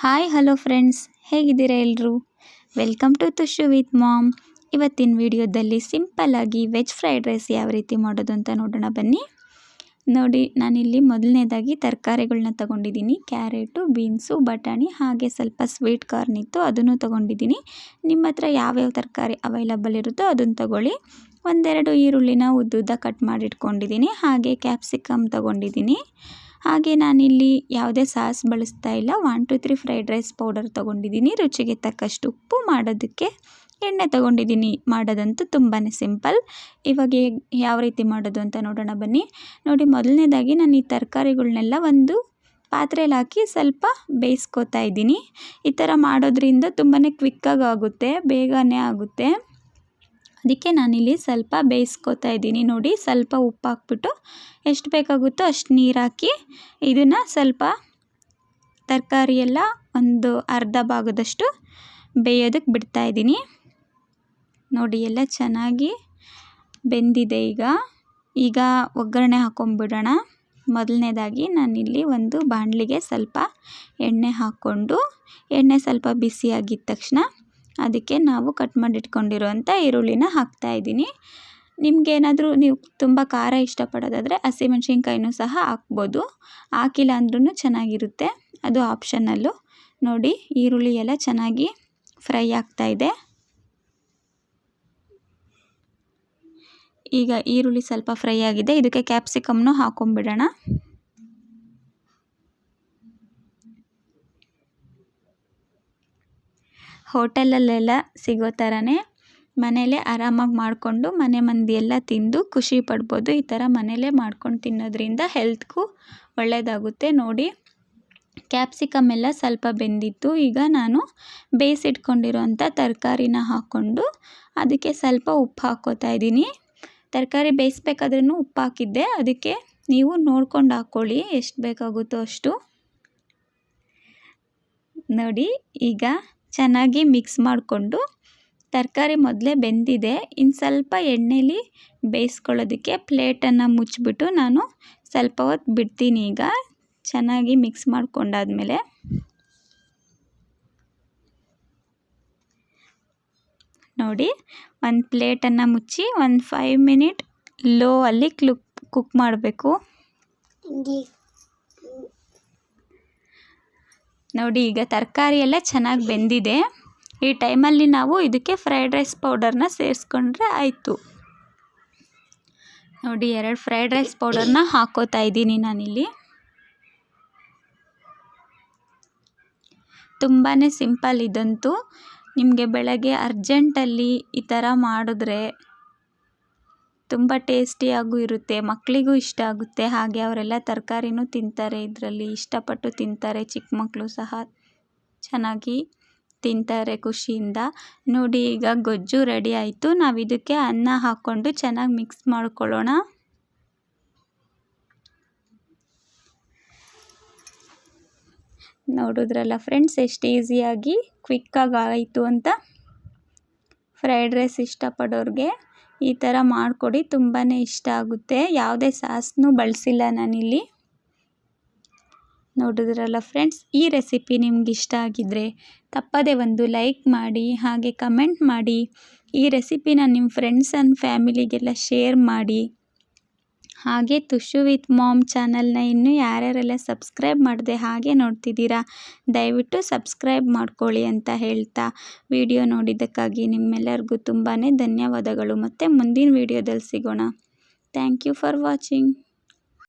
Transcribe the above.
Hi hello friends, ಹೇಗಿದ್ದೀರಾ ಎಲ್ಲರೂ? Welcome to Tushu with mom. ಇವತ್ತಿನ ವಿಡಿಯೋದಲ್ಲಿ ಸಿಂಪಲ್ಲಾಗಿ ವೆಜ್ ಫ್ರೈಡ್ ರೈಸ್ ಯಾವ ರೀತಿ ಮಾಡೋದು ಅಂತ ನೋಡೋಣ ಬನ್ನಿ. ನೋಡಿ, ನಾನಿಲ್ಲಿ ಮೊದಲನೇದಾಗಿ ತರಕಾರಿಗಳನ್ನ ತೊಗೊಂಡಿದ್ದೀನಿ. ಕ್ಯಾರೆಟು, ಬೀನ್ಸು, ಬಟಾಣಿ, ಹಾಗೆ ಸ್ವಲ್ಪ ಸ್ವೀಟ್ ಕಾರ್ನ್ ಇತ್ತು, ಅದನ್ನು ತೊಗೊಂಡಿದ್ದೀನಿ. ನಿಮ್ಮ ಹತ್ರ ಯಾವ್ಯಾವ ತರಕಾರಿ ಅವೈಲಬಲ್ ಇರುತ್ತೋ ಅದನ್ನು ತೊಗೊಳ್ಳಿ. ಒಂದೆರಡು ಈರುಳ್ಳಿನ ಉದ್ದುದ್ದ ಕಟ್ ಮಾಡಿ ಇಟ್ಕೊಂಡಿದ್ದೀನಿ. ಹಾಗೆ ಕ್ಯಾಪ್ಸಿಕಮ್ ತೊಗೊಂಡಿದ್ದೀನಿ. ಹಾಗೆ ನಾನಿಲ್ಲಿ ಯಾವುದೇ ಸಾಸ್ ಬಳಸ್ತಾ ಇಲ್ಲ. 1 2 3 ಫ್ರೈಡ್ ರೈಸ್ ಪೌಡರ್ ತೊಗೊಂಡಿದ್ದೀನಿ. ರುಚಿಗೆ ತಕ್ಕಷ್ಟು ಉಪ್ಪು, ಮಾಡೋದಕ್ಕೆ ಎಣ್ಣೆ ತೊಗೊಂಡಿದ್ದೀನಿ. ಮಾಡೋದಂತೂ ತುಂಬಾ ಸಿಂಪಲ್. ಇವಾಗ ಯಾವ ರೀತಿ ಮಾಡೋದು ಅಂತ ನೋಡೋಣ ಬನ್ನಿ. ನೋಡಿ, ಮೊದಲನೇದಾಗಿ ನಾನು ಈ ತರಕಾರಿಗಳನ್ನೆಲ್ಲ ಒಂದು ಪಾತ್ರೆಯಲ್ಲಿ ಹಾಕಿ ಸ್ವಲ್ಪ ಬೇಯಿಸ್ಕೊತಾ ಇದ್ದೀನಿ. ಈ ಥರ ಮಾಡೋದ್ರಿಂದ ತುಂಬಾ ಕ್ವಿಕ್ಕಾಗಿ ಆಗುತ್ತೆ, ಬೇಗನೆ ಆಗುತ್ತೆ. ಅದಕ್ಕೆ ನಾನಿಲ್ಲಿ ಸ್ವಲ್ಪ ಬೇಯಿಸ್ಕೊತಾ ಇದ್ದೀನಿ. ನೋಡಿ, ಸ್ವಲ್ಪ ಉಪ್ಪು ಹಾಕ್ಬಿಟ್ಟು ಎಷ್ಟು ಬೇಕಾಗುತ್ತೋ ಅಷ್ಟು ನೀರು ಹಾಕಿ ಇದನ್ನು ಸ್ವಲ್ಪ ತರಕಾರಿ ಎಲ್ಲ ಒಂದು ಅರ್ಧ ಭಾಗದಷ್ಟು ಬೇಯೋದಕ್ಕೆ ಬಿಡ್ತಾಯಿದ್ದೀನಿ. ನೋಡಿ, ಎಲ್ಲ ಚೆನ್ನಾಗಿ ಬೆಂದಿದೆ. ಈಗ ಒಗ್ಗರಣೆ ಹಾಕೊಂಡ್ಬಿಡೋಣ. ಮೊದಲನೇದಾಗಿ ನಾನಿಲ್ಲಿ ಒಂದು ಬಾಣಲಿಗೆ ಸ್ವಲ್ಪ ಎಣ್ಣೆ ಹಾಕ್ಕೊಂಡು, ಎಣ್ಣೆ ಸ್ವಲ್ಪ ಬಿಸಿಯಾಗಿದ್ದ ತಕ್ಷಣ ಅದಕ್ಕೆ ನಾವು ಕಟ್ ಮಾಡಿ ಇಟ್ಕೊಂಡಿರೋಂಥ ಈರುಳ್ಳಿನ ಹಾಕ್ತಾಯಿದ್ದೀನಿ. ನಿಮಗೇನಾದರೂ ನೀವು ತುಂಬ ಖಾರ ಇಷ್ಟಪಡೋದಾದರೆ ಹಸಿಮೆಣ್ಸಿನ್ಕಾಯಿನೂ ಸಹ ಹಾಕ್ಬೋದು. ಹಾಕಿಲ್ಲ ಅಂದ್ರೂ ಚೆನ್ನಾಗಿರುತ್ತೆ, ಅದು ಆಪ್ಷನಲ್ಲು. ನೋಡಿ, ಈರುಳ್ಳಿ ಎಲ್ಲ ಚೆನ್ನಾಗಿ ಫ್ರೈ ಆಗ್ತಾಯಿದೆ. ಈಗ ಈರುಳ್ಳಿ ಸ್ವಲ್ಪ ಫ್ರೈ ಆಗಿದೆ, ಇದಕ್ಕೆ ಕ್ಯಾಪ್ಸಿಕಮ್ನು ಹಾಕೊಂಡ್ಬಿಡೋಣ. ಹೋಟೆಲಲ್ಲೆಲ್ಲ ಸಿಗೋ ಥರನೇ ಮನೇಲೇ ಆರಾಮಾಗಿ ಮಾಡಿಕೊಂಡು ಮನೆ ಮಂದಿ ಎಲ್ಲ ತಿಂದು ಖುಷಿ ಪಡ್ಬೋದು. ಈ ಥರ ಮನೇಲೇ ಮಾಡ್ಕೊಂಡು ತಿನ್ನೋದ್ರಿಂದ ಹೆಲ್ತ್ಗೂ ಒಳ್ಳೆಯದಾಗುತ್ತೆ. ನೋಡಿ, ಕ್ಯಾಪ್ಸಿಕಮ್ ಎಲ್ಲ ಸ್ವಲ್ಪ ಬೆಂದಿತ್ತು. ಈಗ ನಾನು ಬೇಯಿಸಿಟ್ಕೊಂಡಿರೋಂಥ ತರಕಾರಿನ ಹಾಕ್ಕೊಂಡು ಅದಕ್ಕೆ ಸ್ವಲ್ಪ ಉಪ್ಪು ಹಾಕ್ಕೋತಾ ಇದ್ದೀನಿ. ತರಕಾರಿ ಬೇಯಿಸ್ಬೇಕಾದ್ರೂ ಉಪ್ಪು ಹಾಕಿದ್ದೆ, ಅದಕ್ಕೆ ನೀವು ನೋಡ್ಕೊಂಡು ಹಾಕ್ಕೊಳ್ಳಿ ಎಷ್ಟು ಬೇಕಾಗುತ್ತೋ ಅಷ್ಟು. ನೋಡಿ, ಈಗ ಚೆನ್ನಾಗಿ ಮಿಕ್ಸ್ ಮಾಡಿಕೊಂಡು, ತರಕಾರಿ ಮೊದಲೇ ಬೆಂದಿದೆ, ಇನ್ನು ಸ್ವಲ್ಪ ಎಣ್ಣೆಲಿ ಬೇಯಿಸ್ಕೊಳ್ಳೋದಕ್ಕೆ ಪ್ಲೇಟನ್ನು ಮುಚ್ಚಿಬಿಟ್ಟು ನಾನು ಸ್ವಲ್ಪ ಹೊತ್ತು ಬಿಡ್ತೀನಿ. ಈಗ ಚೆನ್ನಾಗಿ ಮಿಕ್ಸ್ ಮಾಡ್ಕೊಂಡಾದ್ಮೇಲೆ ನೋಡಿ, ಒಂದು ಪ್ಲೇಟನ್ನು ಮುಚ್ಚಿ ಒಂದು 5 ಮಿನಿಟ್ ಲೋ ಅಲ್ಲಿ ಕುಕ್ ಮಾಡಬೇಕು. ನೋಡಿ, ಈಗ ತರಕಾರಿ ಎಲ್ಲ ಚೆನ್ನಾಗಿ ಬೆಂದಿದೆ. ಈ ಟೈಮಲ್ಲಿ ನಾವು ಇದಕ್ಕೆ ಫ್ರೈಡ್ ರೈಸ್ ಪೌಡರ್ನ ಸೇರಿಸ್ಕೊಂಡ್ರೆ ಆಯಿತು. ನೋಡಿ, 2 ಫ್ರೈಡ್ ರೈಸ್ ಪೌಡರ್ನ ಹಾಕ್ಕೋತಾ ಇದ್ದೀನಿ ನಾನಿಲ್ಲಿ. ತುಂಬಾ ಸಿಂಪಲ್ ಇದಂತೂ. ನಿಮಗೆ ಬೆಳಗ್ಗೆ ಅರ್ಜೆಂಟಲ್ಲಿ ಈ ಥರ ಮಾಡಿದ್ರೆ ತುಂಬ ಟೇಸ್ಟಿಯಾಗೂ ಇರುತ್ತೆ, ಮಕ್ಕಳಿಗೂ ಇಷ್ಟ ಆಗುತ್ತೆ. ಹಾಗೆ ಅವರೆಲ್ಲ ತರಕಾರಿನೂ ತಿಂತಾರೆ, ಇದರಲ್ಲಿ ಇಷ್ಟಪಟ್ಟು ತಿಂತಾರೆ. ಚಿಕ್ಕ ಮಕ್ಕಳು ಸಹ ಚೆನ್ನಾಗಿ ತಿಂತಾರೆ ಖುಷಿಯಿಂದ. ನೋಡಿ, ಈಗ ಗೊಜ್ಜು ರೆಡಿ ಆಯಿತು. ನಾವು ಇದಕ್ಕೆ ಅನ್ನ ಹಾಕ್ಕೊಂಡು ಚೆನ್ನಾಗಿ ಮಿಕ್ಸ್ ಮಾಡ್ಕೊಳ್ಳೋಣ. ನೋಡಿದ್ರಲ್ಲ ಫ್ರೆಂಡ್ಸ್, ಎಷ್ಟು ಈಸಿಯಾಗಿ ಕ್ವಿಕ್ಕಾಗಿ ಆಯಿತು ಅಂತ. ಫ್ರೈಡ್ ರೈಸ್ ಇಷ್ಟಪಡೋರಿಗೆ ಈ ಥರ ಮಾಡಿಕೊಡಿ, ತುಂಬಾ ಇಷ್ಟ ಆಗುತ್ತೆ. ಯಾವುದೇ ಸಾಸ್ನೂ ಬಳಸಿಲ್ಲ ನಾನಿಲ್ಲಿ. ನೋಡಿದ್ರಲ್ಲ ಫ್ರೆಂಡ್ಸ್, ಈ ರೆಸಿಪಿ ನಿಮ್ಗೆ ಇಷ್ಟ ಆಗಿದ್ದರೆ ತಪ್ಪದೆ ಒಂದು ಲೈಕ್ ಮಾಡಿ, ಹಾಗೆ ಕಮೆಂಟ್ ಮಾಡಿ. ಈ ರೆಸಿಪಿನ ನಿಮ್ಮ ಫ್ರೆಂಡ್ಸ್ ಆ್ಯಂಡ್ ಫ್ಯಾಮಿಲಿಗೆಲ್ಲ ಶೇರ್ ಮಾಡಿ. ಹಾಗೆ ತುಷು ವಿತ್ ಮಾಮ್ ಚಾನಲ್ನ ಇನ್ನೂ ಯಾರ್ಯಾರೆಲ್ಲ ಸಬ್ಸ್ಕ್ರೈಬ್ ಮಾಡದೆ ಹಾಗೆ ನೋಡ್ತಿದ್ದೀರಾ, ದಯವಿಟ್ಟು ಸಬ್ಸ್ಕ್ರೈಬ್ ಮಾಡ್ಕೊಳ್ಳಿ ಅಂತ ಹೇಳ್ತಾ, ವಿಡಿಯೋ ನೋಡಿದ್ದಕ್ಕಾಗಿ ನಿಮ್ಮೆಲ್ಲರಿಗೂ ತುಂಬಾ ಧನ್ಯವಾದಗಳು. ಮತ್ತು ಮುಂದಿನ ವಿಡಿಯೋದಲ್ಲಿ ಸಿಗೋಣ. Thank you for watching.